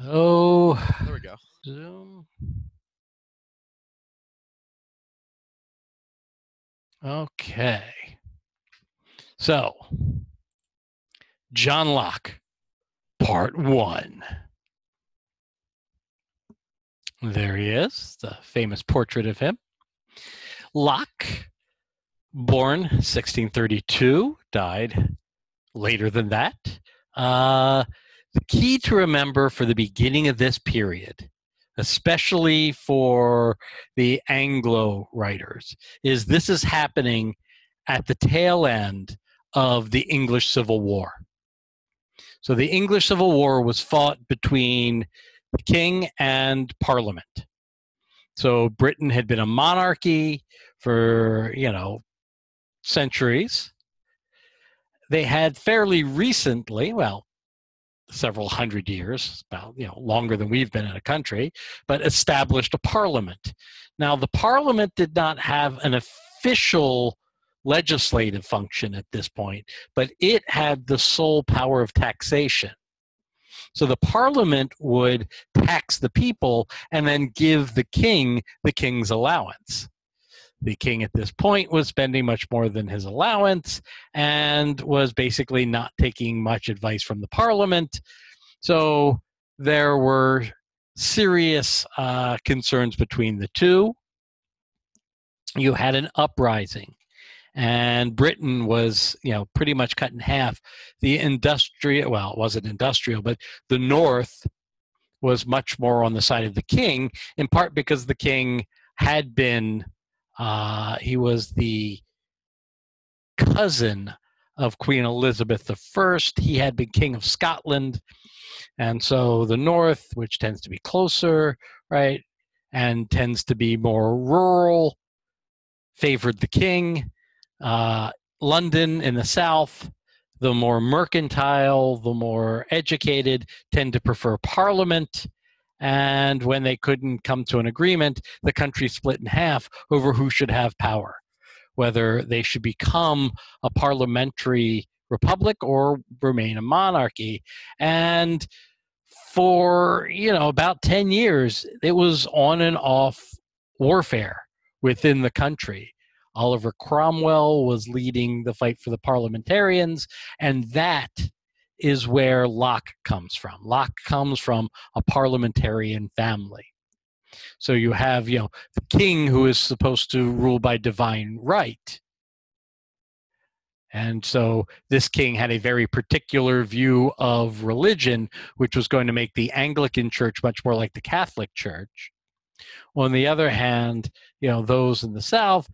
Oh, There we go. Zoom. Okay. So, John Locke, part one. There he is, the famous portrait of him. Locke, born 1632, died later than that. The key to remember for the beginning of this period, especially for the Anglo writers, is this is happening at the tail end of the English Civil War. So the English Civil War was fought between the king and Parliament. So Britain had been a monarchy for, centuries. They had fairly recently, well, several hundred years, about, longer than we've been in a country, but established a parliament. Now, the parliament did not have an official legislative function at this point, but it had the sole power of taxation. So the parliament would tax the people and then give the king the king's allowance. The king at this point was spending much more than his allowance and was basically not taking much advice from the parliament. So there were serious concerns between the two. You had an uprising, and Britain was, pretty much cut in half. The industrial, well, it wasn't industrial, but the North was much more on the side of the king, in part because the king had been, he was the cousin of Queen Elizabeth I. He had been King of Scotland. And so the North, which tends to be closer, right, and tends to be more rural, favored the king. London in the South, the more mercantile, the more educated, tend to prefer Parliament. And when they couldn't come to an agreement, the country split in half over who should have power, whether they should become a parliamentary republic or remain a monarchy. And for, about 10 years, it was on and off warfare within the country. Oliver Cromwell was leading the fight for the parliamentarians, and that is where Locke comes from. Locke comes from a parliamentarian family. So you have, the king who is supposed to rule by divine right. And so this king had a very particular view of religion, which was going to make the Anglican Church much more like the Catholic Church. On the other hand, those in the South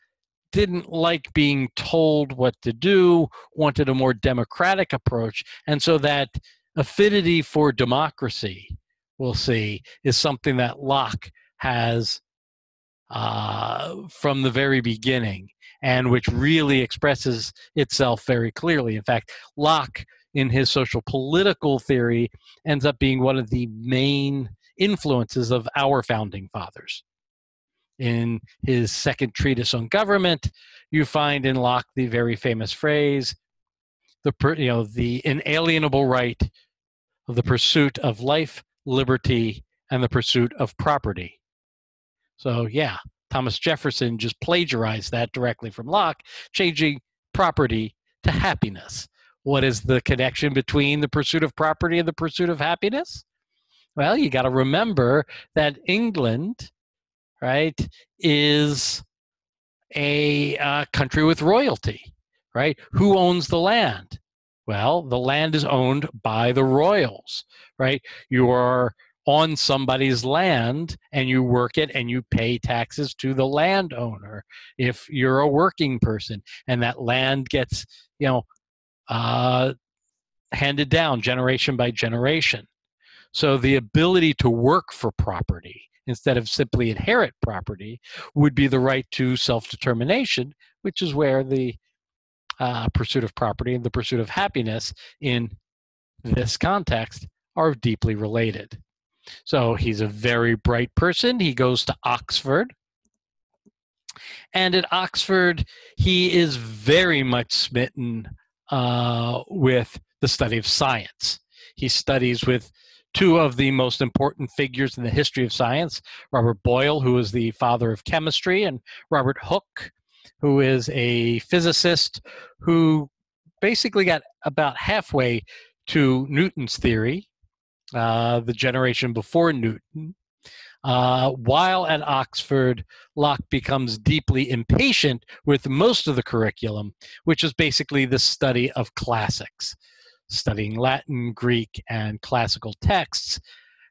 didn't like being told what to do, wanted a more democratic approach. And so that affinity for democracy, we'll see, is something that Locke has from the very beginning, and which really expresses itself very clearly. In fact, Locke, in his social political theory, ends up being one of the main influences of our founding fathers. In his second treatise on government, you find in Locke the very famous phrase, the inalienable right of the pursuit of life, liberty, and the pursuit of property. So yeah, Thomas Jefferson just plagiarized that directly from Locke, changing property to happiness. What is the connection between the pursuit of property and the pursuit of happiness? Well, you got to remember that England, right, is a country with royalty, right? Who owns the land? Well, the land is owned by the royals, right? You are on somebody's land and you work it and you pay taxes to the landowner if you're a working person, and that land gets, handed down generation by generation. So the ability to work for property instead of simply inherit property would be the right to self-determination, which is where the pursuit of property and the pursuit of happiness in this context are deeply related. So he's a very bright person. He goes to Oxford. And at Oxford, he is very much smitten with the study of science. He studies with two of the most important figures in the history of science, Robert Boyle, who is the father of chemistry, and Robert Hooke, who is a physicist who basically got about halfway to Newton's theory, the generation before Newton. While at Oxford, Locke becomes deeply impatient with most of the curriculum, which is basically the study of classics, studying Latin, Greek, and classical texts.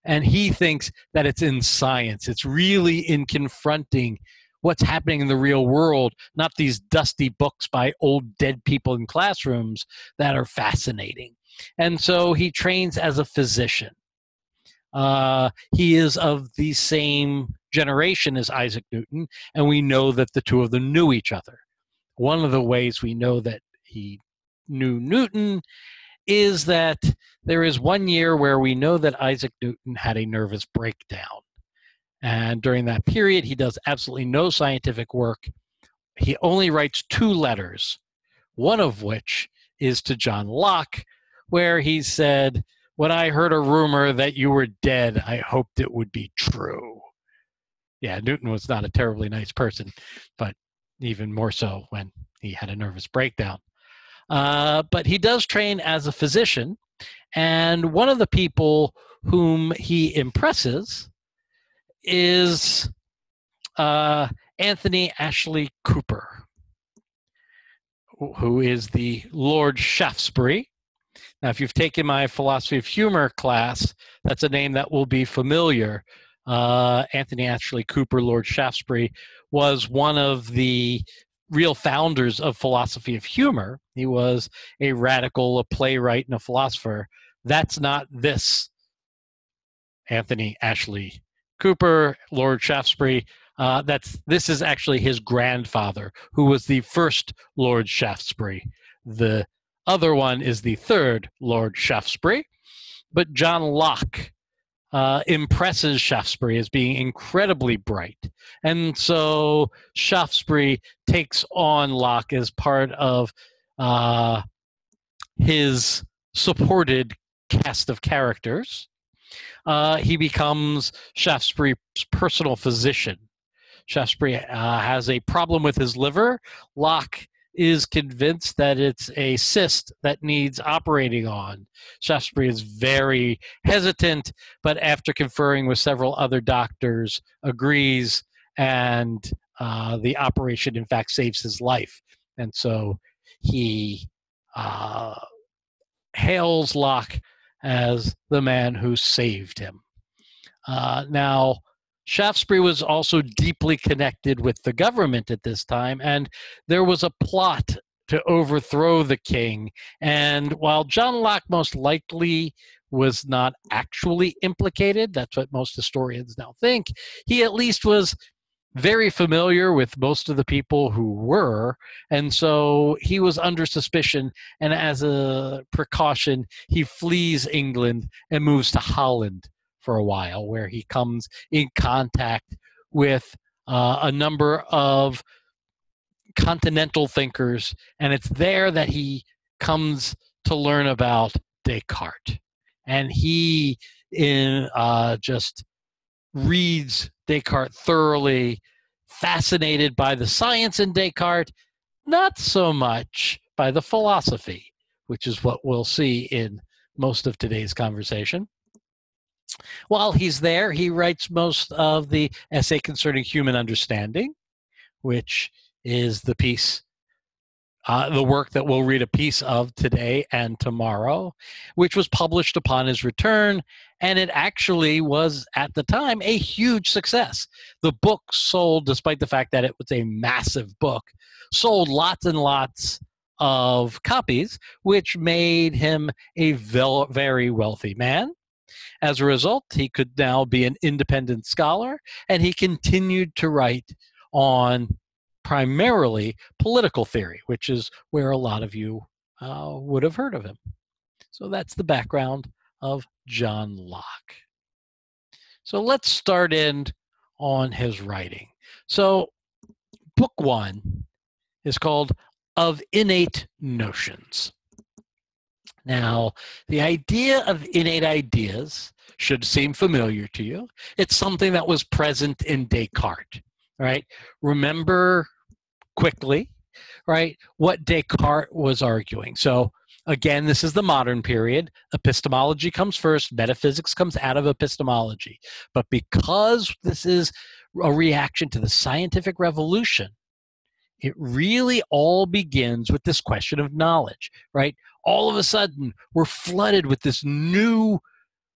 And he thinks that it's in science. It's really in confronting what's happening in the real world, not these dusty books by old dead people in classrooms that are fascinating. And so he trains as a physician. He is of the same generation as Isaac Newton, and we know that the two of them knew each other. One of the ways we know that he knew Newton is that there is 1 year where we know that Isaac Newton had a nervous breakdown. And during that period, he does absolutely no scientific work. He only writes 2 letters, one of which is to John Locke, where he said, "When I heard a rumor that you were dead, I hoped it would be true." Yeah, Newton was not a terribly nice person, but even more so when he had a nervous breakdown. But he does train as a physician, and one of the people whom he impresses is Anthony Ashley Cooper, who is the Lord Shaftesbury. Now, if you've taken my philosophy of humor class, that's a name that will be familiar. Anthony Ashley Cooper, Lord Shaftesbury, was one of the real founders of philosophy of humor. He was a radical, a playwright, and a philosopher. That's not this Anthony Ashley Cooper, Lord Shaftesbury. This is actually his grandfather, who was the first Lord Shaftesbury. The other one is the third Lord Shaftesbury. But John Locke impresses Shaftesbury as being incredibly bright. And so Shaftesbury takes on Locke as part of his supported cast of characters. He becomes Shaftesbury's personal physician. Shaftesbury has a problem with his liver. Locke is convinced that it's a cyst that needs operating on. Shaftesbury is very hesitant, but after conferring with several other doctors, agrees, and the operation, in fact, saves his life. And so he hails Locke as the man who saved him. Now, Shaftesbury was also deeply connected with the government at this time, and there was a plot to overthrow the king. And while John Locke most likely was not actually implicated, that's what most historians now think, he at least was very familiar with most of the people who were, and so he was under suspicion, and as a precaution, he flees England and moves to Holland for a while, where he comes in contact with a number of continental thinkers, and it's there that he comes to learn about Descartes. And he just reads Descartes thoroughly, fascinated by the science in Descartes, not so much by the philosophy, which is what we'll see in most of today's conversation. While he's there, he writes most of the essay concerning human understanding, which is the piece, the work that we'll read a piece of today and tomorrow, which was published upon his return, and it actually was, at the time, a huge success. The book sold, despite the fact that it was a massive book, sold lots and lots of copies, which made him a very wealthy man. As a result, he could now be an independent scholar, and he continued to write on primarily political theory, which is where a lot of you would have heard of him. So that's the background of John Locke. So let's start in on his writing. So book 1 is called Of Innate Notions. Now, the idea of innate ideas should seem familiar to you. It's something that was present in Descartes, right? Remember quickly, right, what Descartes was arguing. So again, this is the modern period. Epistemology comes first, metaphysics comes out of epistemology. But because this is a reaction to the scientific revolution, it really all begins with this question of knowledge, right? All of a sudden, we're flooded with this new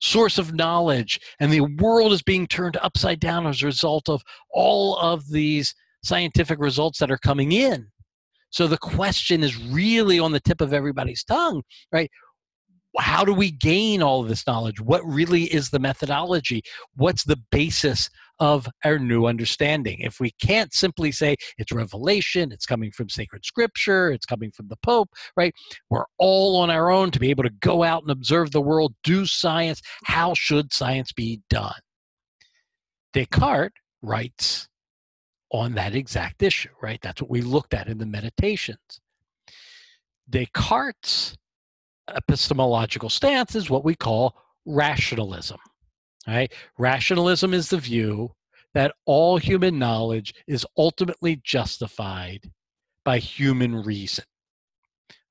source of knowledge, and the world is being turned upside down as a result of all of these scientific results that are coming in. So the question is really on the tip of everybody's tongue, right? How do we gain all of this knowledge? What really is the methodology? What's the basis of our new understanding? If we can't simply say it's revelation, it's coming from sacred scripture, it's coming from the Pope, right? We're all on our own to be able to go out and observe the world, do science. How should science be done? Descartes writes on that exact issue, right? That's what we looked at in the Meditations. Descartes' epistemological stance is what we call rationalism. Right? Rationalism is the view that all human knowledge is ultimately justified by human reason.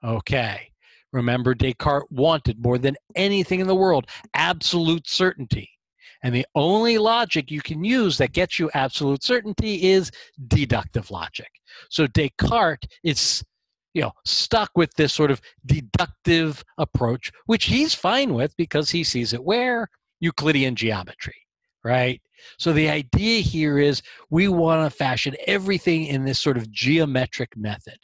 Okay. Remember, Descartes wanted more than anything in the world absolute certainty. And the only logic you can use that gets you absolute certainty is deductive logic. So Descartes is stuck with this sort of deductive approach, which he's fine with because he sees it where? Euclidean geometry, right? So the idea here is we want to fashion everything in this sort of geometric method.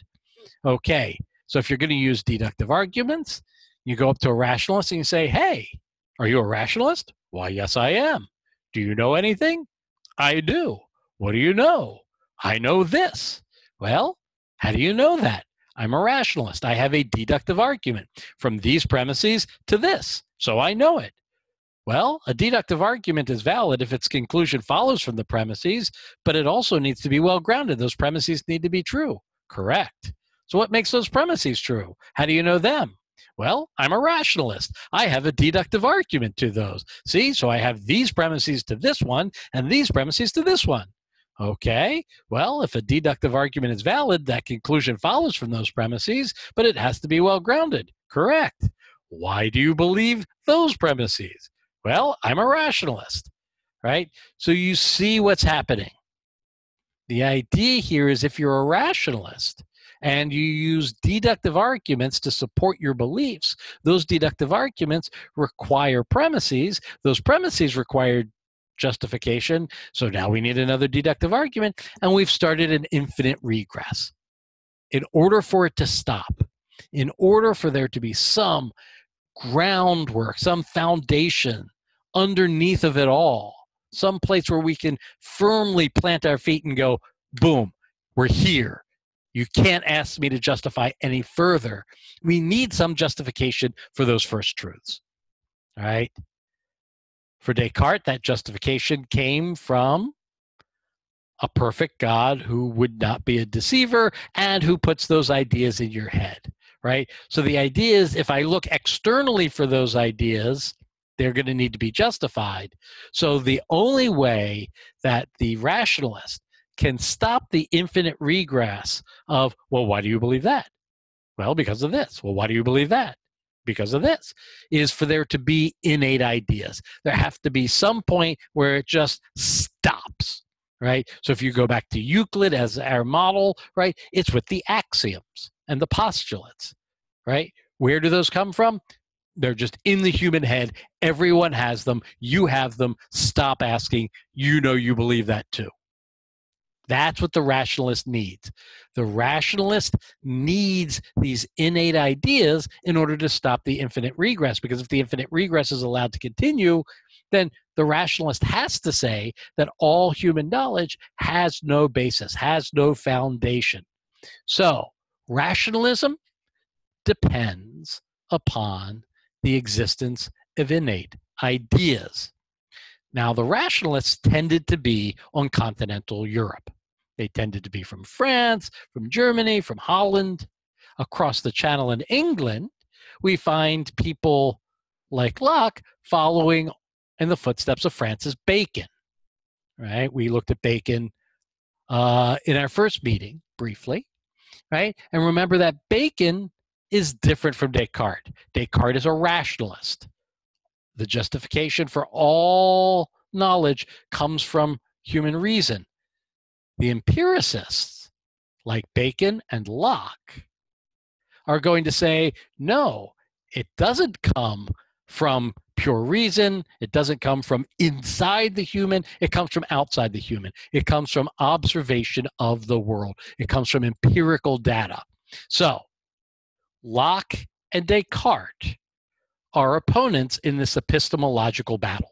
Okay, so if you're going to use deductive arguments, you go up to a rationalist and you say, hey, are you a rationalist? Why, yes, I am. Do you know anything? I do. What do you know? I know this. Well, how do you know that? I'm a rationalist. I have a deductive argument from these premises to this, so I know it. Well, a deductive argument is valid if its conclusion follows from the premises, but it also needs to be well grounded. Those premises need to be true. Correct. So what makes those premises true? How do you know them? Well, I'm a rationalist. I have a deductive argument to those. See, so I have these premises to this one and these premises to this one. Okay, well, if a deductive argument is valid, that conclusion follows from those premises, but it has to be well grounded. Correct. Why do you believe those premises? Well, I'm a rationalist, right? So you see what's happening. The idea here is if you're a rationalist and you use deductive arguments to support your beliefs, those deductive arguments require premises. Those premises require justification. So now we need another deductive argument, and we've started an infinite regress. In order for it to stop, in order for there to be some groundwork, some foundation underneath of it all, some place where we can firmly plant our feet and go, boom, we're here. You can't ask me to justify any further. We need some justification for those first truths, all right? For Descartes, that justification came from a perfect God who would not be a deceiver and who puts those ideas in your head, right? So the idea is if I look externally for those ideas, they're going to need to be justified. So the only way that the rationalist can stop the infinite regress of, well, why do you believe that? Well, because of this. Well, why do you believe that? Because of this, is for there to be innate ideas. There have to be some point where it just stops, right? So if you go back to Euclid as our model, right, it's with the axioms and the postulates, right? Where do those come from? They're just in the human head. Everyone has them. You have them. Stop asking. You know you believe that too. That's what the rationalist needs. The rationalist needs these innate ideas in order to stop the infinite regress, because if the infinite regress is allowed to continue, then the rationalist has to say that all human knowledge has no basis, has no foundation. So rationalism depends upon the existence of innate ideas. Now, the rationalists tended to be on continental Europe. They tended to be from France, from Germany, from Holland. Across the Channel in England, we find people like Locke following in the footsteps of Francis Bacon, right? We looked at Bacon in our first meeting briefly, right? And remember that Bacon is different from Descartes. Descartes is a rationalist. The justification for all knowledge comes from human reason. The empiricists, like Bacon and Locke, are going to say, no, it doesn't come from pure reason. It doesn't come from inside the human. It comes from outside the human. It comes from observation of the world. It comes from empirical data. So Locke and Descartes are opponents in this epistemological battle.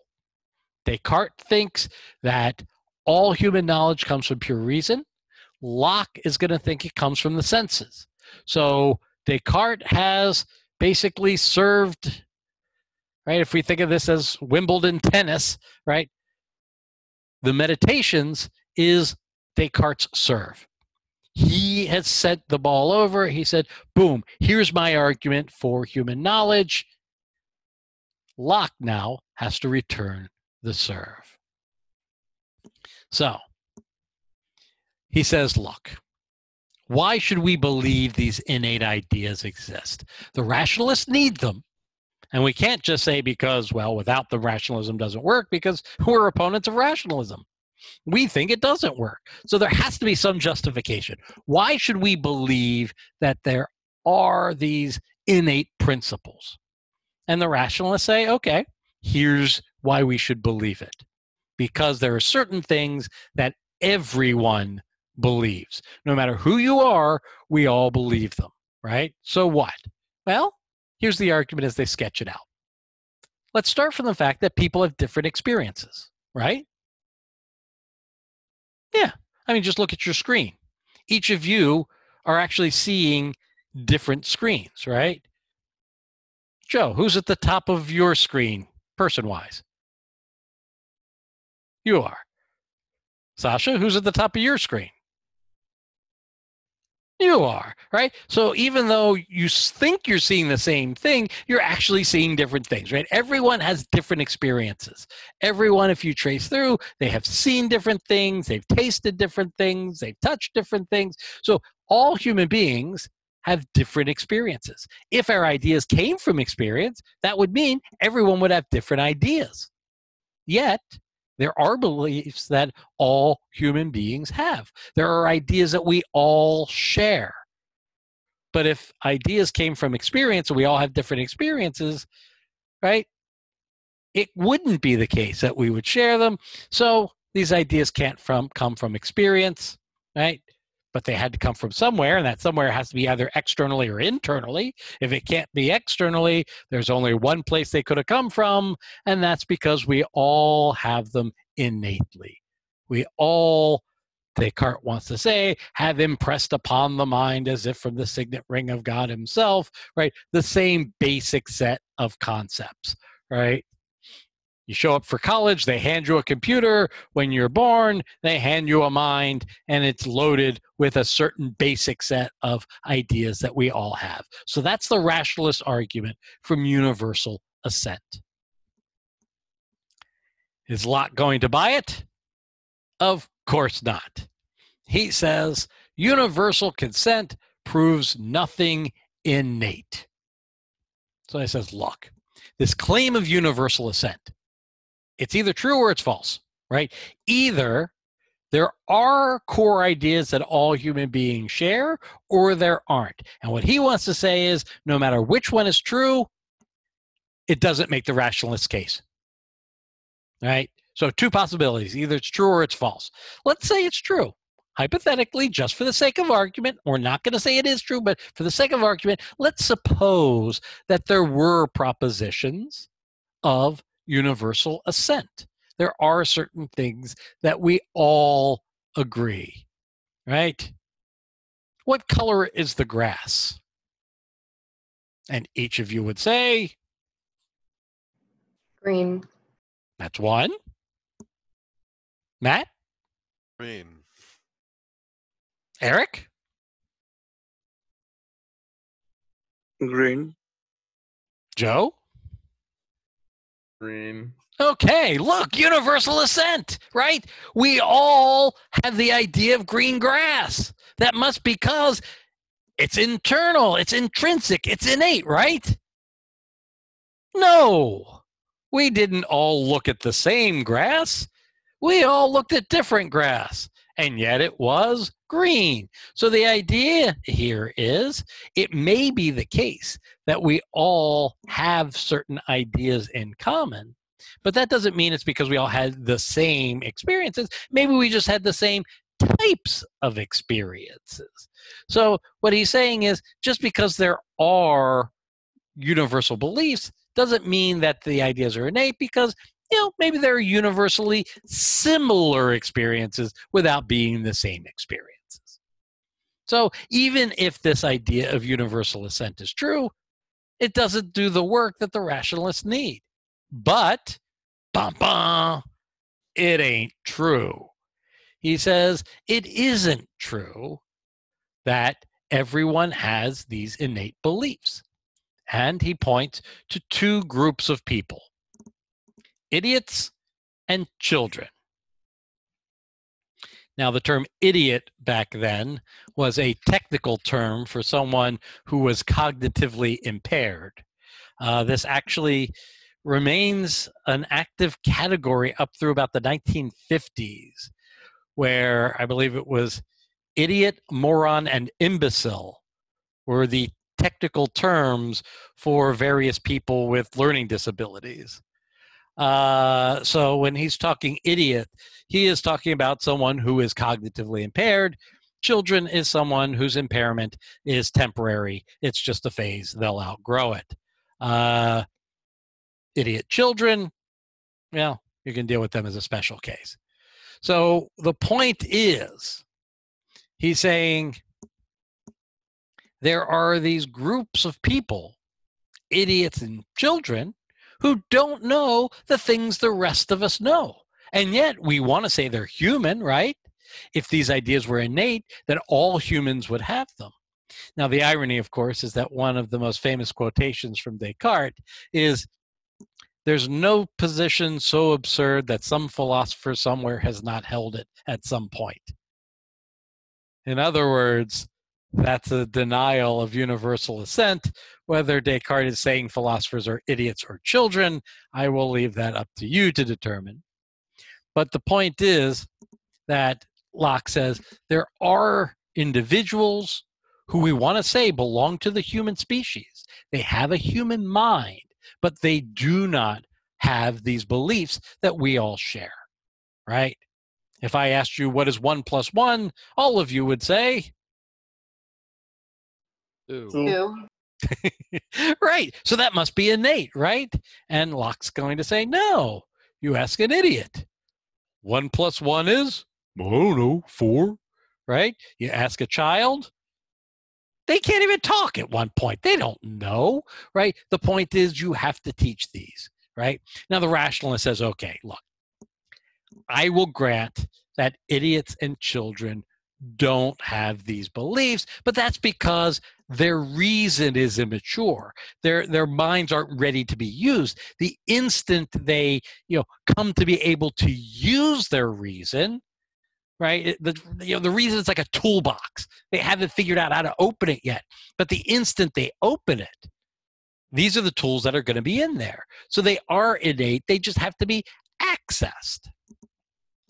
Descartes thinks that all human knowledge comes from pure reason. Locke is going to think it comes from the senses. So Descartes has basically served, right? If we think of this as Wimbledon tennis, right? The Meditations is Descartes' serve. He has sent the ball over. He said, boom, here's my argument for human knowledge. Locke now has to return the serve. So he says, look, why should we believe these innate ideas exist? The rationalists need them. And we can't just say because, well, without them, rationalism doesn't work, because we're opponents of rationalism. We think it doesn't work. So there has to be some justification. Why should we believe that there are these innate principles? And the rationalists say, okay, here's why we should believe it. Because there are certain things that everyone believes. No matter who you are, we all believe them, right? So what? Well, here's the argument as they sketch it out. Let's start from the fact that people have different experiences, right? Yeah. I mean, just look at your screen. Each of you are actually seeing different screens, right? Joe, who's at the top of your screen, person-wise? You are. Sasha, who's at the top of your screen? You are, right? So even though you think you're seeing the same thing, you're actually seeing different things, right? Everyone has different experiences. Everyone, if you trace through, they have seen different things, they've tasted different things, they've touched different things. So all human beings have different experiences. If our ideas came from experience, that would mean everyone would have different ideas. Yet, there are beliefs that all human beings have. There are ideas that we all share. But if ideas came from experience and we all have different experiences, right, it wouldn't be the case that we would share them. So these ideas can't come from experience, right? But they had to come from somewhere, and that somewhere has to be either externally or internally. If it can't be externally, there's only one place they could have come from, and that's because we all have them innately. We all, Descartes wants to say, have impressed upon the mind as if from the signet ring of God himself, right? The same basic set of concepts, right? You show up for college, they hand you a computer. When you're born, they hand you a mind, and it's loaded with a certain basic set of ideas that we all have. So that's the rationalist argument from universal assent. Is Locke going to buy it? Of course not. He says universal consent proves nothing innate. So he says, look, this claim of universal assent, it's either true or it's false, right? Either there are core ideas that all human beings share, or there aren't. And what he wants to say is, no matter which one is true, it doesn't make the rationalist case, right? So two possibilities, either it's true or it's false. Let's say it's true. Hypothetically, just for the sake of argument, we're not going to say it is true, but for the sake of argument, let's suppose that there were propositions of universal assent. There are certain things that we all agree, right? What color is the grass? And each of you would say, Green. that's one. Matt? Green. Eric? Green. Joe? Green. Okay, look, universal assent, right? We all have the idea of green grass. That must be because it's internal, it's intrinsic, it's innate, right? No, we didn't all look at the same grass. We all looked at different grass, and yet it was green. So the idea here is it may be the case that we all have certain ideas in common, but that doesn't mean it's because we all had the same experiences. Maybe we just had the same types of experiences. So what he's saying is just because there are universal beliefs doesn't mean that the ideas are innate, because maybe they're universally similar experiences without being the same experiences. So even if this idea of universal assent is true, it doesn't do the work that the rationalists need. But bum, bum, it ain't true. He says it isn't true that everyone has these innate beliefs. And he points to two groups of people: idiots and children. Now, the term idiot back then was a technical term for someone who was cognitively impaired. This actually remains an active category up through about the 1950s, where I believe it was idiot, moron, and imbecile were the technical terms for various people with learning disabilities. So when he's talking idiot, he is talking about someone who is cognitively impaired. Children is someone whose impairment is temporary. It's just a phase. They'll outgrow it. Idiot children, well, you can deal with them as a special case. So the point is, he's saying there are these groups of people, idiots and children, who don't know the things the rest of us know. And yet we want to say they're human, right? If these ideas were innate, then all humans would have them. Now, the irony, of course, is that one of the most famous quotations from Descartes is, "There's no position so absurd that some philosopher somewhere has not held it at some point." In other words, that's a denial of universal assent. Whether Descartes is saying philosophers are idiots or children, I will leave that up to you to determine. But the point is that Locke says there are individuals who we want to say belong to the human species. They have a human mind, but they do not have these beliefs that we all share, right? If I asked you what is 1 plus 1, all of you would say 2. Right. So that must be innate, right? And Locke's going to say, no, you ask an idiot. 1 plus 1 is, I don't know, 4, right? You ask a child, they can't even talk at one point. They don't know, right? The point is you have to teach these, right? Now the rationalist says, okay, look, I will grant that idiots and children don't have these beliefs, but that's because their reason is immature. Their minds aren't ready to be used. The instant they come to be able to use their reason, right? The reason is like a toolbox. They haven't figured out how to open it yet, but the instant they open it, these are the tools that are going to be in there. So they are innate. They just have to be accessed.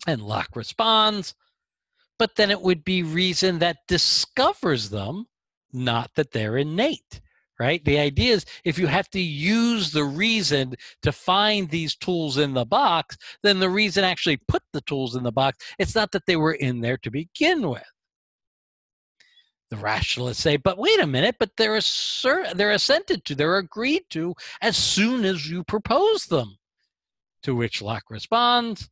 And Locke responds, but then it would be reason that discovers them, not that they're innate, right? The idea is if you have to use the reason to find these tools in the box, then the reason actually put the tools in the box. It's not that they were in there to begin with. The rationalists say, but wait a minute, but they're assented to, they're agreed to as soon as you propose them. To which Locke responds,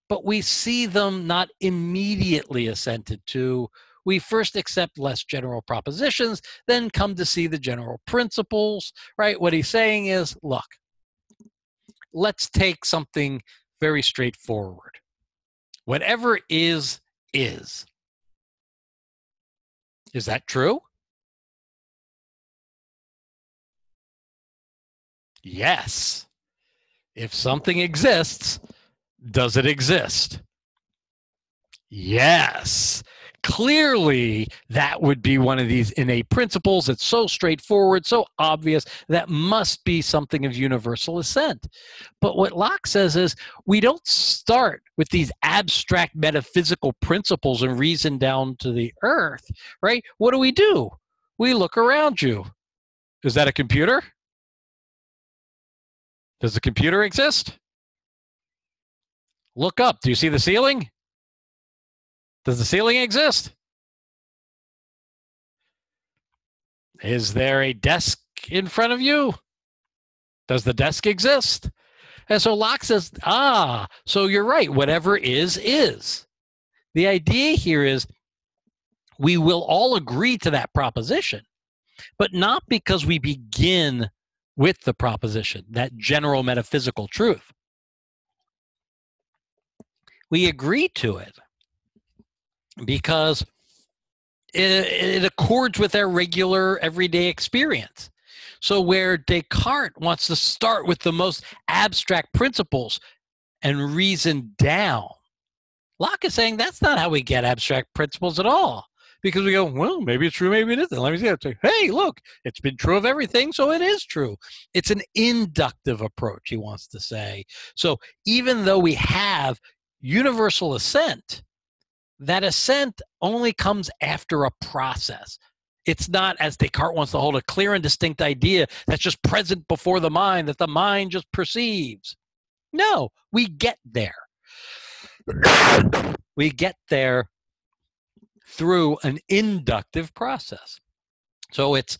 but we see them not immediately assented to. We first accept less general propositions, then come to see the general principles, right? What he's saying is, look, let's take something very straightforward. Whatever is. Is that true? Yes. If something exists, does it exist? Yes. Clearly, that would be one of these innate principles. It's so straightforward, so obvious, that must be something of universal assent. But what Locke says is we don't start with these abstract metaphysical principles and reason down to the earth, right? What do? We look around you. Is that a computer? Does the computer exist? Look up. Do you see the ceiling? Does the ceiling exist? Is there a desk in front of you? Does the desk exist? And so Locke says, so you're right. Whatever is, is. The idea here is we will all agree to that proposition, but not because we begin with the proposition, that general metaphysical truth. We agree to it because it accords with our regular everyday experience. So where Descartes wants to start with the most abstract principles and reason down, Locke is saying that's not how we get abstract principles at all. Because we go, well, maybe it's true, maybe it isn't. Let me see it. Hey, look, it's been true of everything, so it is true. It's an inductive approach, he wants to say. So even though we have universal assent, that assent only comes after a process. It's not, as Descartes wants to hold, a clear and distinct idea that's just present before the mind, that the mind just perceives. No, we get there. We get there through an inductive process. So it's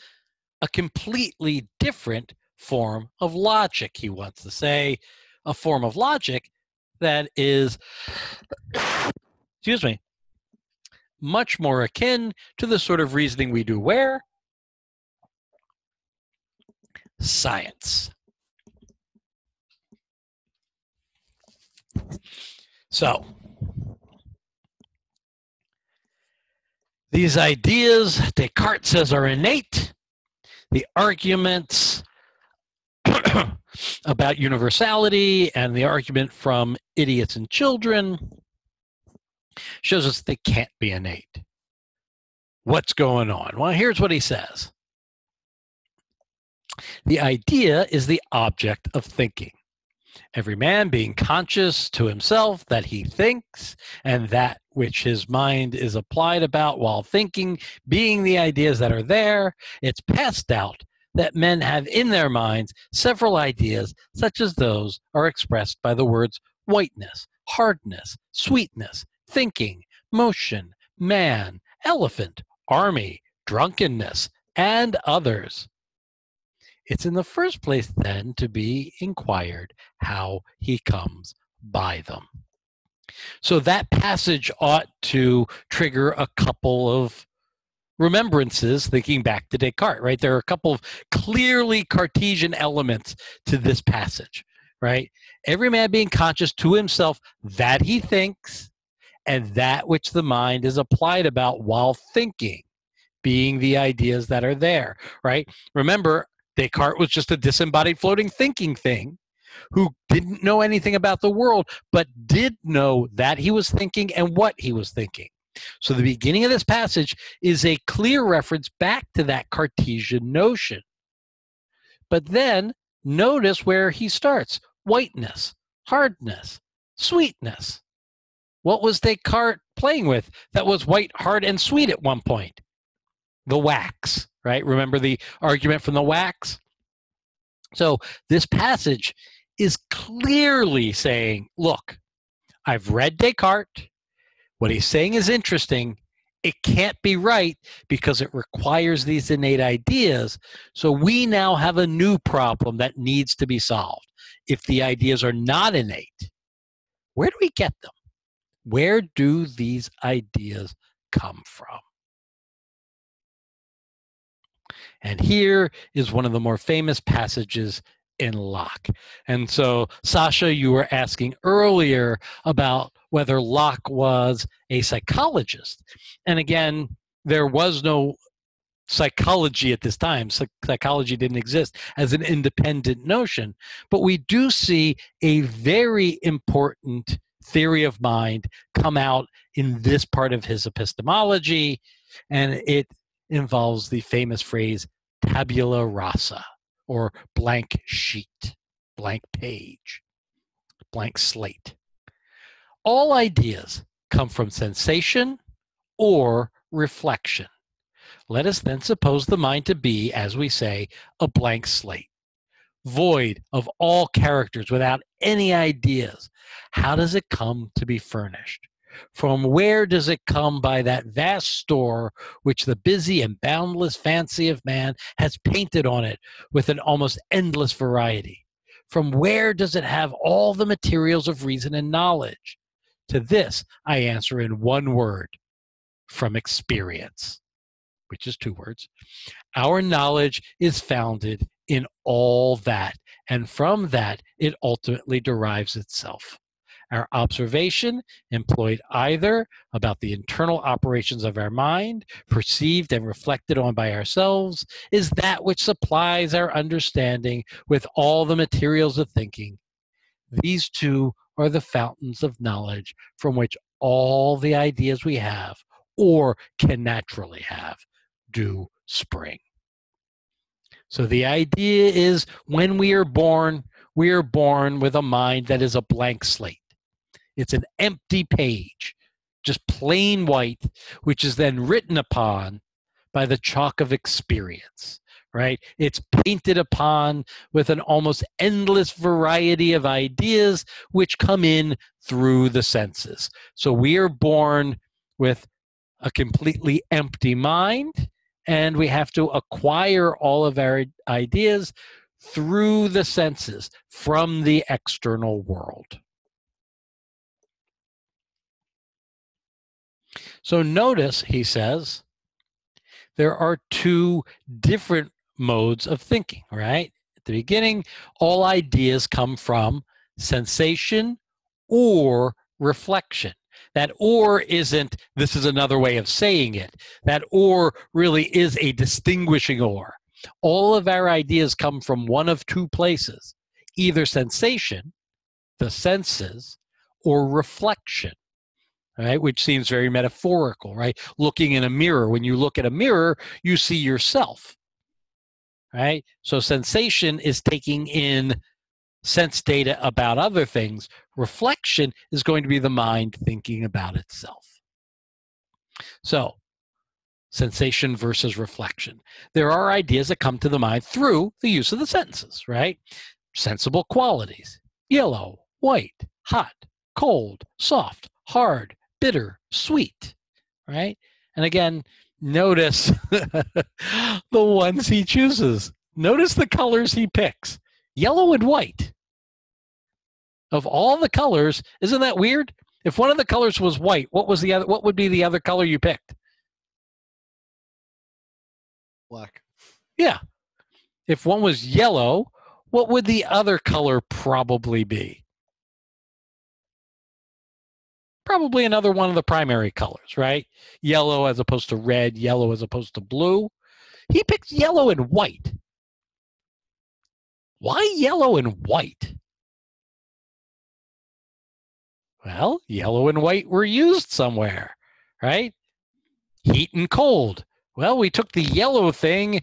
a completely different form of logic, he wants to say, a form of logic that is, excuse me, much more akin to the sort of reasoning we do where? Science. So, these ideas, Descartes says, are innate. The arguments about universality and the argument from idiots and children shows us they can't be innate. What's going on? Well, here's what he says. The idea is the object of thinking. Every man being conscious to himself that he thinks, and that which his mind is applied about while thinking, being the ideas that are there, it's passed out that men have in their minds several ideas, such as those are expressed by the words whiteness, hardness, sweetness, thinking, motion, man, elephant, army, drunkenness, and others. It's in the first place, then, to be inquired how he comes by them. So that passage ought to trigger a couple of remembrances thinking back to Descartes, right? There are a couple of clearly Cartesian elements to this passage, right? Every man being conscious to himself that he thinks, and that which the mind is applied about while thinking, being the ideas that are there, right? Remember, Descartes was just a disembodied floating thinking thing who didn't know anything about the world, but did know that he was thinking and what he was thinking. So the beginning of this passage is a clear reference back to that Cartesian notion. But then notice where he starts. Whiteness, hardness, sweetness. What was Descartes playing with that was white, hard, and sweet at one point? The wax, right? Remember the argument from the wax? So this passage is clearly saying, look, I've read Descartes. What he's saying is interesting. It can't be right because it requires these innate ideas. So we now have a new problem that needs to be solved. If the ideas are not innate, where do we get them? Where do these ideas come from? And here is one of the more famous passages in Locke. And so, Sasha, you were asking earlier about whether Locke was a psychologist. And again, there was no psychology at this time. Psychology didn't exist as an independent notion, but we do see a very important theory of mind come out in this part of his epistemology, and it involves the famous phrase tabula rasa, or blank sheet, blank page, blank slate. All ideas come from sensation or reflection. Let us then suppose the mind to be, as we say, a blank slate, void of all characters, without any ideas. How does it come to be furnished? From where does it come by that vast store which the busy and boundless fancy of man has painted on it with an almost endless variety? From where does it have all the materials of reason and knowledge? To this I answer in one word: from experience, which is two words. Our knowledge is founded in all that, and from that it ultimately derives itself. Our observation, employed either about the internal operations of our mind, perceived and reflected on by ourselves, is that which supplies our understanding with all the materials of thinking. These two are the fountains of knowledge from which all the ideas we have, or can naturally have, do spring. So the idea is, when we are born with a mind that is a blank slate. It's an empty page, just plain white, which is then written upon by the chalk of experience, right? It's painted upon with an almost endless variety of ideas which come in through the senses. So we are born with a completely empty mind, and we have to acquire all of our ideas through the senses from the external world. So notice, he says, there are two different modes of thinking, right? At the beginning, all ideas come from sensation or reflection. That or isn't, this is another way of saying it. That or really is a distinguishing or. All of our ideas come from one of two places: either sensation, the senses, or reflection. Right, which seems very metaphorical, right? Looking in a mirror. When you look at a mirror, you see yourself, right? So sensation is taking in sense data about other things. Reflection is going to be the mind thinking about itself. So sensation versus reflection. There are ideas that come to the mind through the use of the senses, right? Sensible qualities: yellow, white, hot, cold, soft, hard, bitter, sweet, right? And again, notice the ones he chooses. Notice the colors he picks: yellow and white. Of all the colors, isn't that weird? If one of the colors was white, what was the other? What would be the other color you picked? Black. Yeah. If one was yellow, what would the other color probably be? Probably another one of the primary colors, right? Yellow as opposed to red, yellow as opposed to blue. He picked yellow and white. Why yellow and white? Well, yellow and white were used somewhere, right? Heat and cold. Well, we took the yellow thing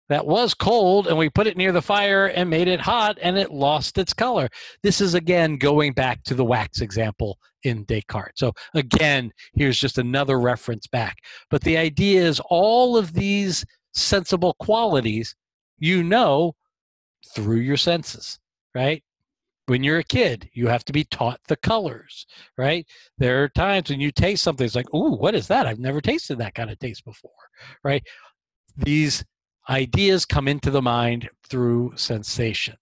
that was cold and we put it near the fire and made it hot, and it lost its color. This is, again, going back to the wax example in Descartes. So again, here's just another reference back. But the idea is, all of these sensible qualities, you know, through your senses, right? When you're a kid, you have to be taught the colors, right? There are times when you taste something, it's like, ooh, what is that? I've never tasted that kind of taste before, right? These ideas come into the mind through sensation.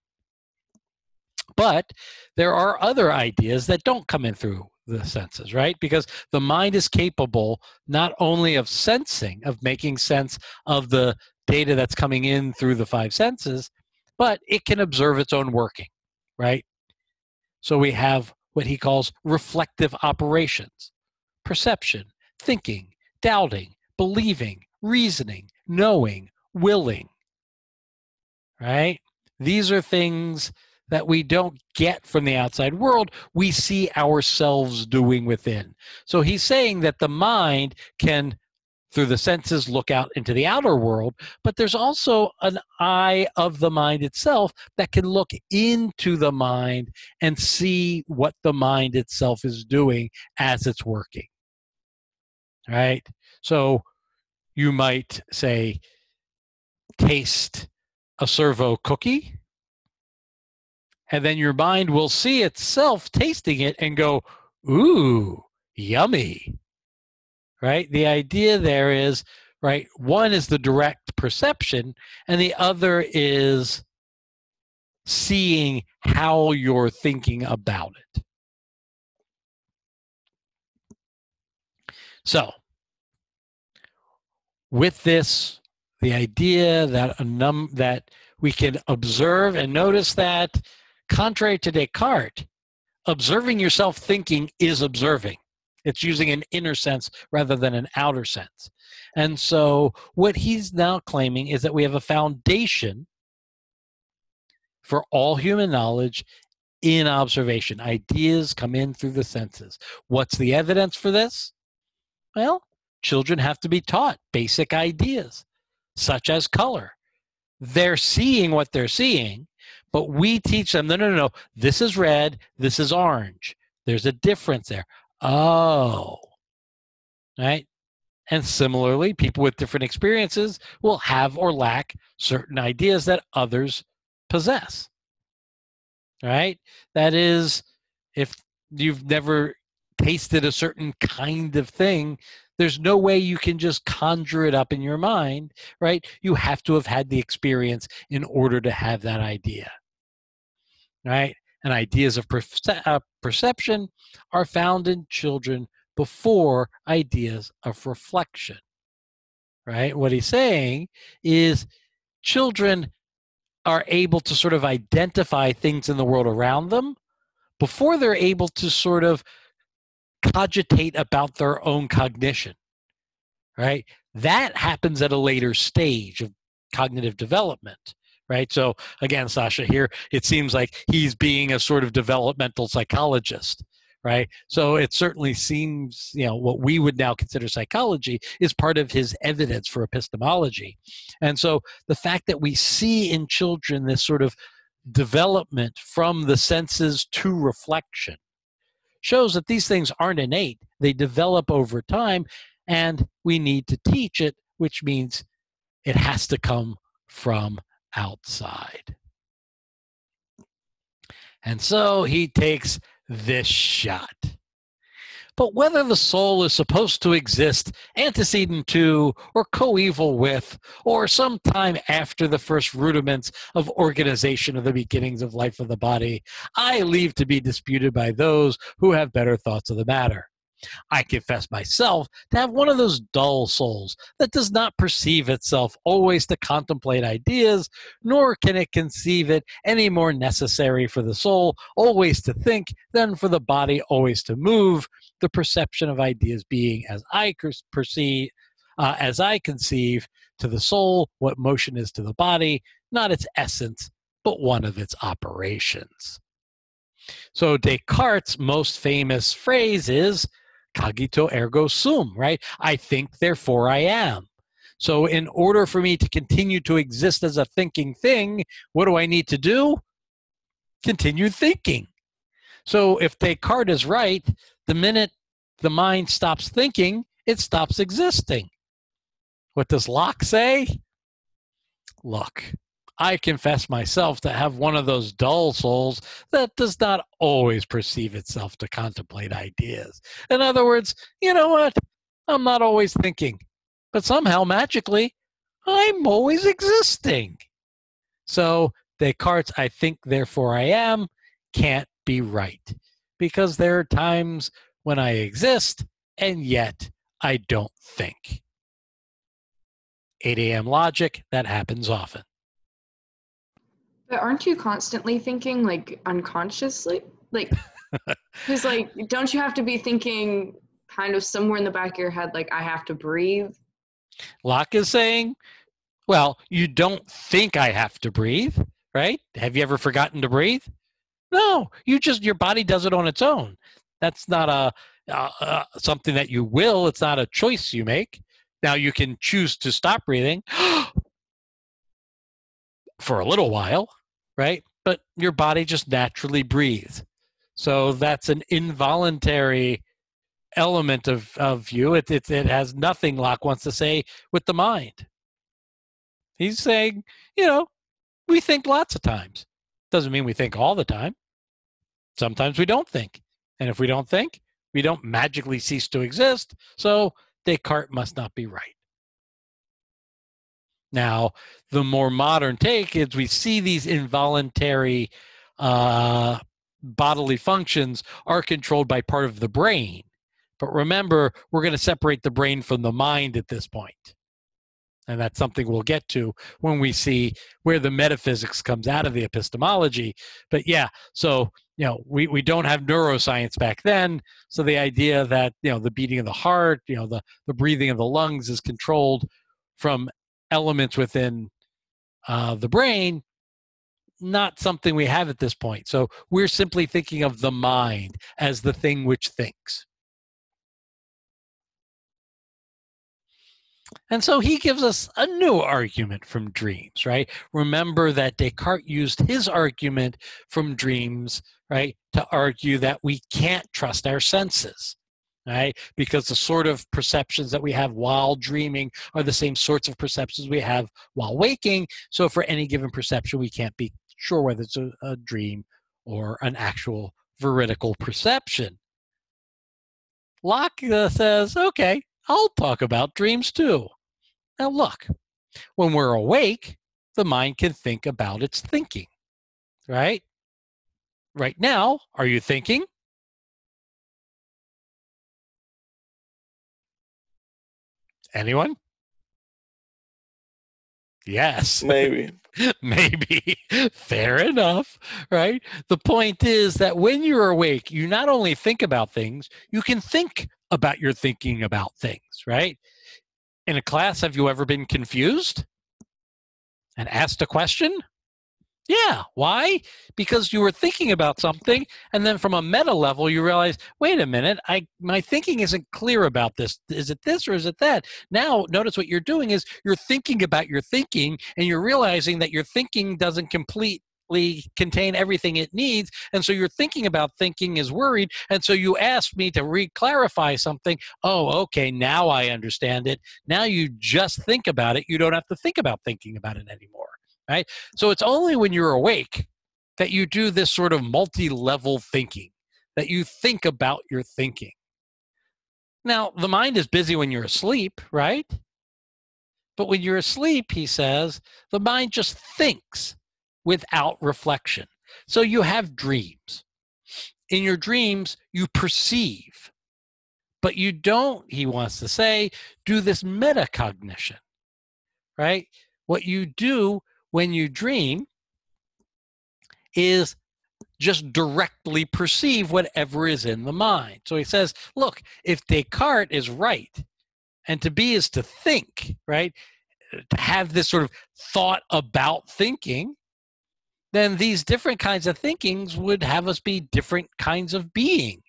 But there are other ideas that don't come in through the senses, right? Because the mind is capable not only of sensing, of making sense of the data that's coming in through the five senses, but it can observe its own working, right? So we have what he calls reflective operations: perception, thinking, doubting, believing, reasoning, knowing, willing, right? These are things that we don't get from the outside world. We see ourselves doing within. So he's saying that the mind can, through the senses, look out into the outer world, but there's also an eye of the mind itself that can look into the mind and see what the mind itself is doing as it's working, right? So you might say, taste a servo cookie, and then your mind will see itself tasting it and go, ooh, yummy, right? The idea there is, right, one is the direct perception, and the other is seeing how you're thinking about it. So, with this, the idea that that we can observe and notice that, contrary to Descartes, observing yourself thinking is observing. It's using an inner sense rather than an outer sense. And so what he's now claiming is that we have a foundation for all human knowledge in observation. Ideas come in through the senses. What's the evidence for this? Well, children have to be taught basic ideas, such as color. They're seeing what they're seeing, but we teach them, no, this is red, this is orange. There's a difference there. Oh, right? And similarly, people with different experiences will have or lack certain ideas that others possess, right? That is, if you've never tasted a certain kind of thing, there's no way you can just conjure it up in your mind, right? You have to have had the experience in order to have that idea, right? And ideas of perception are found in children before ideas of reflection, right? What he's saying is children are able to sort of identify things in the world around them before they're able to sort of cogitate about their own cognition, right? That happens at a later stage of cognitive development, right? So again, Sasha, here it seems like he's being a sort of developmental psychologist, right? So it certainly seems, what we would now consider psychology is part of his evidence for epistemology. And so the fact that we see in children this sort of development from the senses to reflection shows that these things aren't innate. They develop over time, and we need to teach it, which means it has to come from outside. And so he takes this shot. But whether the soul is supposed to exist antecedent to or coeval with or sometime after the first rudiments of organization of the beginnings of life of the body, I leave to be disputed by those who have better thoughts of the matter. I confess myself to have one of those dull souls that does not perceive itself always to contemplate ideas, nor can it conceive it any more necessary for the soul always to think than for the body always to move, the perception of ideas being, as I conceive, to the soul what motion is to the body, not its essence, but one of its operations. So Descartes' most famous phrase is cogito ergo sum, right? I think, therefore I am. So in order for me to continue to exist as a thinking thing, what do I need to do? Continue thinking. So if Descartes is right, the minute the mind stops thinking, it stops existing. What does Locke say? Look, I confess myself to have one of those dull souls that does not always perceive itself to contemplate ideas. In other words, you know what? I'm not always thinking, but somehow magically, I'm always existing. So Descartes' I think, therefore I am can't be right, because there are times when I exist and yet I don't think. 8 a.m. logic, that happens often. But aren't you constantly thinking, like, unconsciously? Like, because, like, don't you have to be thinking kind of somewhere in the back of your head, like, I have to breathe? Locke is saying, well, you don't think I have to breathe, right? Have you ever forgotten to breathe? No, your body does it on its own. That's not something that you will. It's not a choice you make. Now you can choose to stop breathing for a little while, right? But your body just naturally breathes. So that's an involuntary element of you. It has nothing, Locke wants to say, with the mind. He's saying, we think lots of times. Doesn't mean we think all the time. Sometimes we don't think. And if we don't think, we don't magically cease to exist. So Descartes must not be right. Now, the more modern take is we see these involuntary bodily functions are controlled by part of the brain. But remember, we're going to separate the brain from the mind at this point. And that's something we'll get to when we see where the metaphysics comes out of the epistemology. But yeah, so we don't have neuroscience back then. So the idea that the beating of the heart, the breathing of the lungs is controlled from elements within the brain, not something we have at this point. So we're simply thinking of the mind as the thing which thinks. And so he gives us a new argument from dreams, right? Remember that Descartes used his argument from dreams, right, to argue that we can't trust our senses, right? Because the sort of perceptions that we have while dreaming are the same sorts of perceptions we have while waking. So for any given perception, we can't be sure whether it's a dream or an actual veridical perception. Locke says, okay, I'll talk about dreams too. Now look, when we're awake, the mind can think about its thinking, right? Right now, are you thinking? Anyone? Yes. Maybe. Maybe. Fair enough, right? The point is that when you're awake, you not only think about things, you can think about your thinking about things, right? In a class, have you ever been confused and asked a question? Yeah. Why? Because you were thinking about something, and then from a meta level, you realize, wait a minute, my thinking isn't clear about this. Is it this or is it that? Now, notice what you're doing is you're thinking about your thinking, and you're realizing that your thinking doesn't completely contain everything it needs, and so your thinking about thinking is worried, and so you asked me to re-clarify something. Oh, okay, now I understand it. Now you just think about it. You don't have to think about thinking about it anymore. Right? So it's only when you're awake that you do this sort of multi-level thinking, that you think about your thinking. Now, the mind is busy when you're asleep, right? But when you're asleep, he says, the mind just thinks without reflection. So you have dreams. In your dreams, you perceive, but you don't, he wants to say, do this metacognition, right? What you do when you dream is just directly perceive whatever is in the mind. So he says, look, if Descartes is right, and to be is to think, right? To have this sort of thought about thinking, then these different kinds of thinkings would have us be different kinds of being.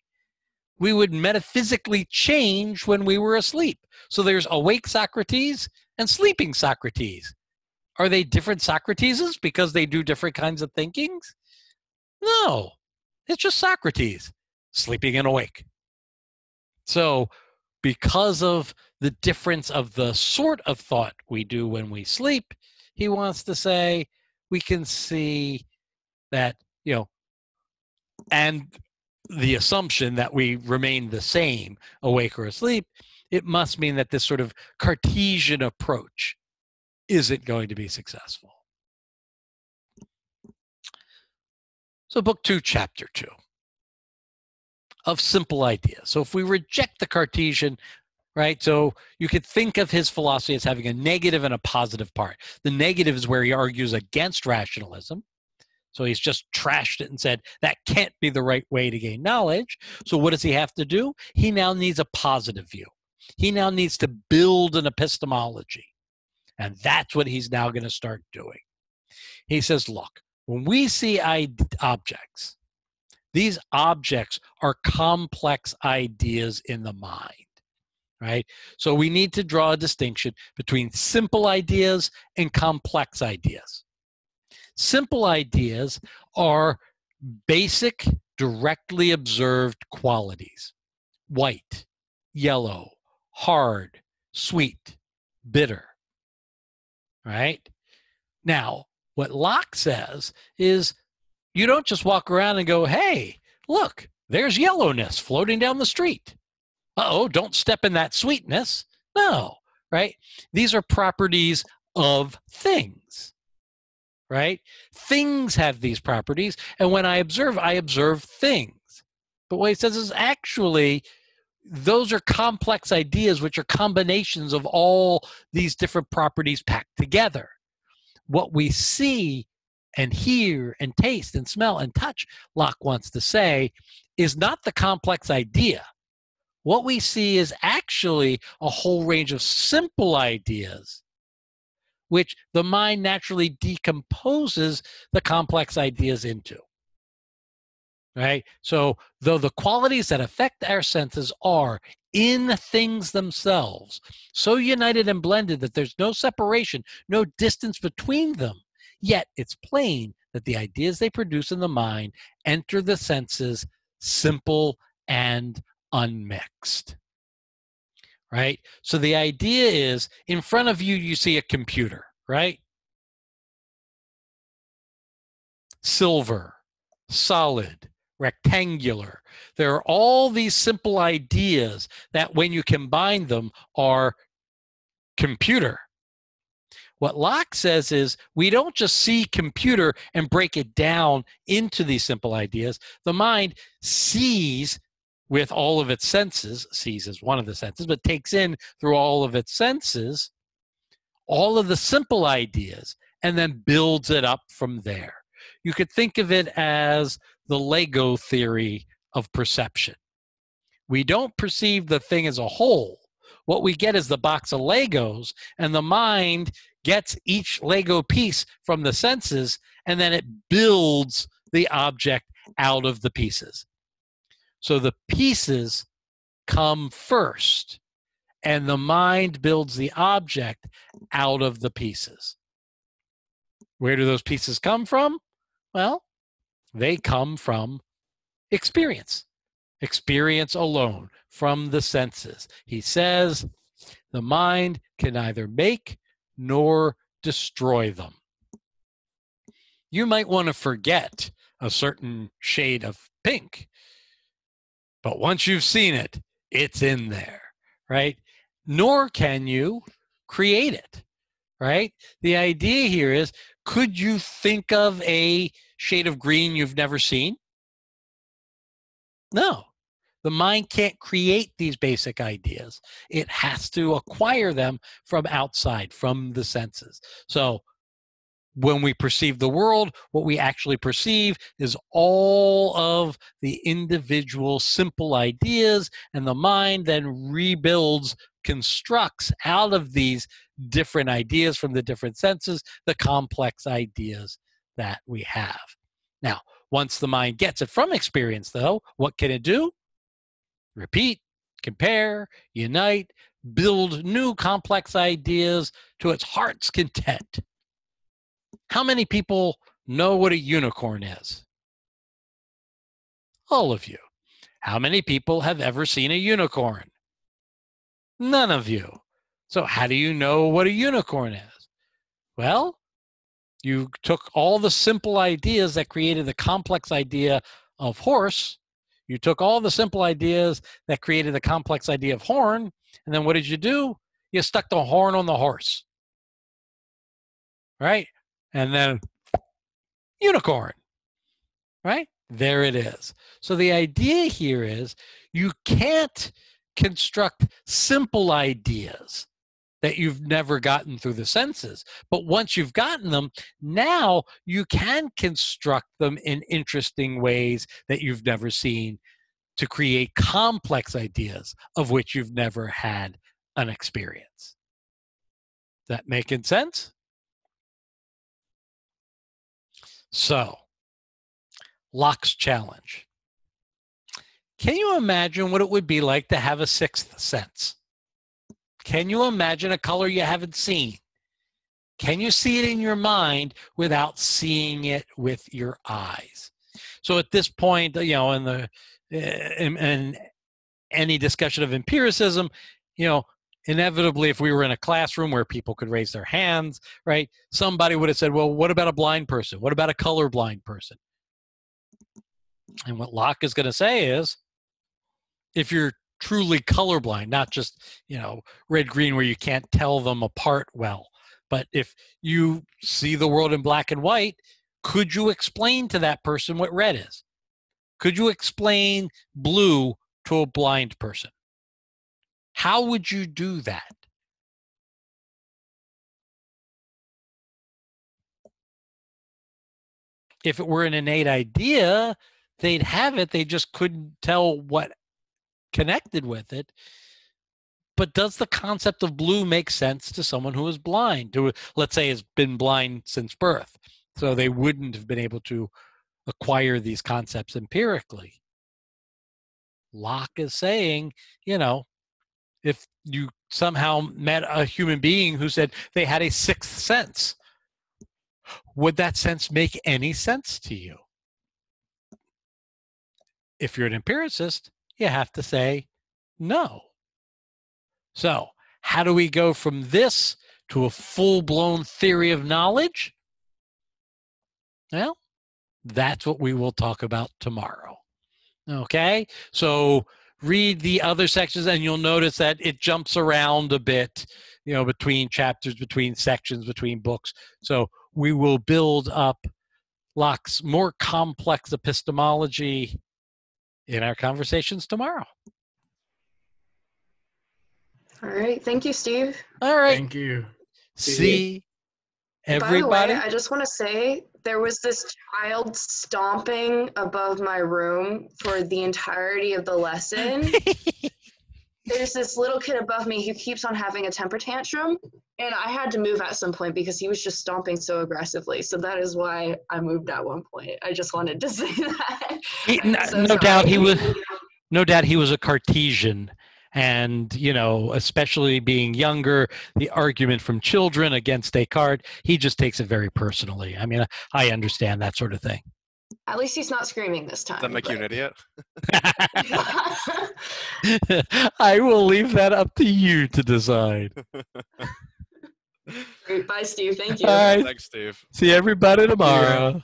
We would metaphysically change when we were asleep. So there's awake Socrates and sleeping Socrates. Are they different Socrateses because they do different kinds of thinkings? No, it's just Socrates, sleeping and awake. So because of the difference of the sort of thought we do when we sleep, he wants to say we can see that, and the assumption that we remain the same, awake or asleep, it must mean that this sort of Cartesian approach isn't going to be successful. So book 2, chapter 2 of simple ideas. So if we reject the Cartesian, right, so you could think of his philosophy as having a negative and a positive part. The negative is where he argues against rationalism. So he's just trashed it and said, that can't be the right way to gain knowledge. So what does he have to do? He now needs a positive view. He now needs to build an epistemology. And that's what he's now going to start doing. He says, look, when we see objects, these objects are complex ideas in the mind, right? So we need to draw a distinction between simple ideas and complex ideas. Simple ideas are basic, directly observed qualities: white, yellow, hard, sweet, bitter, right? Now, what Locke says is you don't just walk around and go, hey, look, there's yellowness floating down the street. Uh-oh, don't step in that sweetness. No, right? These are properties of things, right? Things have these properties, and when I observe things. But what he says is actually those are complex ideas, which are combinations of all these different properties packed together. What we see and hear and taste and smell and touch, Locke wants to say, is not the complex idea. What we see is actually a whole range of simple ideas, which the mind naturally decomposes the complex ideas into. Right? So, though the qualities that affect our senses are in things themselves, so united and blended that there's no separation, no distance between them, yet it's plain that the ideas they produce in the mind enter the senses simple and unmixed. Right? So the idea is, in front of you, you see a computer, right? Silver, solid, rectangular. There are all these simple ideas that when you combine them are computer. What Locke says is we don't just see computer and break it down into these simple ideas. The mind sees with all of its senses, sees as one of the senses, but takes in through all of its senses all of the simple ideas and then builds it up from there. You could think of it as the Lego theory of perception. We don't perceive the thing as a whole. What we get is the box of Legos, and the mind gets each Lego piece from the senses, and then it builds the object out of the pieces. So the pieces come first, and the mind builds the object out of the pieces. Where do those pieces come from? Well, they come from experience. Experience alone, from the senses. He says the mind can neither make nor destroy them. You might want to forget a certain shade of pink, but once you've seen it, it's in there, right? Nor can you create it, right? The idea here is, could you think of a shade of green you've never seen? No. The mind can't create these basic ideas. It has to acquire them from outside, from the senses. So when we perceive the world, what we actually perceive is all of the individual simple ideas, and the mind then rebuilds, constructs out of these different ideas from the different senses the complex ideas that we have. Now, once the mind gets it from experience, though, what can it do? Repeat, compare, unite, build new complex ideas to its heart's content. How many people know what a unicorn is? All of you. How many people have ever seen a unicorn? None of you. So how do you know what a unicorn is? Well, you took all the simple ideas that created the complex idea of horse. You took all the simple ideas that created the complex idea of horn, and then what did you do? You stuck the horn on the horse, right? And then unicorn, right? There it is. So the idea here is you can't construct simple ideas that you've never gotten through the senses. But once you've gotten them, now you can construct them in interesting ways that you've never seen to create complex ideas of which you've never had an experience. That making sense? So, Locke's challenge. Can you imagine what it would be like to have a sixth sense? Can you imagine a color you haven't seen? Can you see it in your mind without seeing it with your eyes? So at this point, you know, in any discussion of empiricism, you know, inevitably, if we were in a classroom where people could raise their hands, right, somebody would have said, well, what about a blind person? What about a colorblind person? And what Locke is going to say is, if you're truly colorblind, not just, you know, red, green, where you can't tell them apart well, but if you see the world in black and white, could you explain to that person what red is? Could you explain blue to a blind person? How would you do that? If it were an innate idea, they'd have it. They just couldn't tell what connected with it. But does the concept of blue make sense to someone who is blind, who, let's say, has been blind since birth? So they wouldn't have been able to acquire these concepts empirically. Locke is saying, you know, if you somehow met a human being who said they had a sixth sense, would that sense make any sense to you? If you're an empiricist, you have to say no. So, how do we go from this to a full-blown theory of knowledge? Well, that's what we will talk about tomorrow. Okay? So, read the other sections and you'll notice that it jumps around a bit, you know, between chapters, between sections, between books. So, we will build up Locke's more complex epistemology in our conversations tomorrow. All right. Thank you, Steve. All right. Thank you. See everybody. By the way, I just want to say there was this child stomping above my room for the entirety of the lesson. There's this little kid above me who keeps on having a temper tantrum, and I had to move at some point because he was just stomping so aggressively. So that is why I moved at one point. I just wanted to say that. No doubt he was a Cartesian. And, you know, especially being younger, the argument from children against Descartes, he just takes it very personally. I mean, I understand that sort of thing. At least he's not screaming this time. Does that make you an idiot? I will leave that up to you to decide. Great. Bye, Steve. Thank you. All right. Thanks, Steve. See everybody tomorrow. Yeah.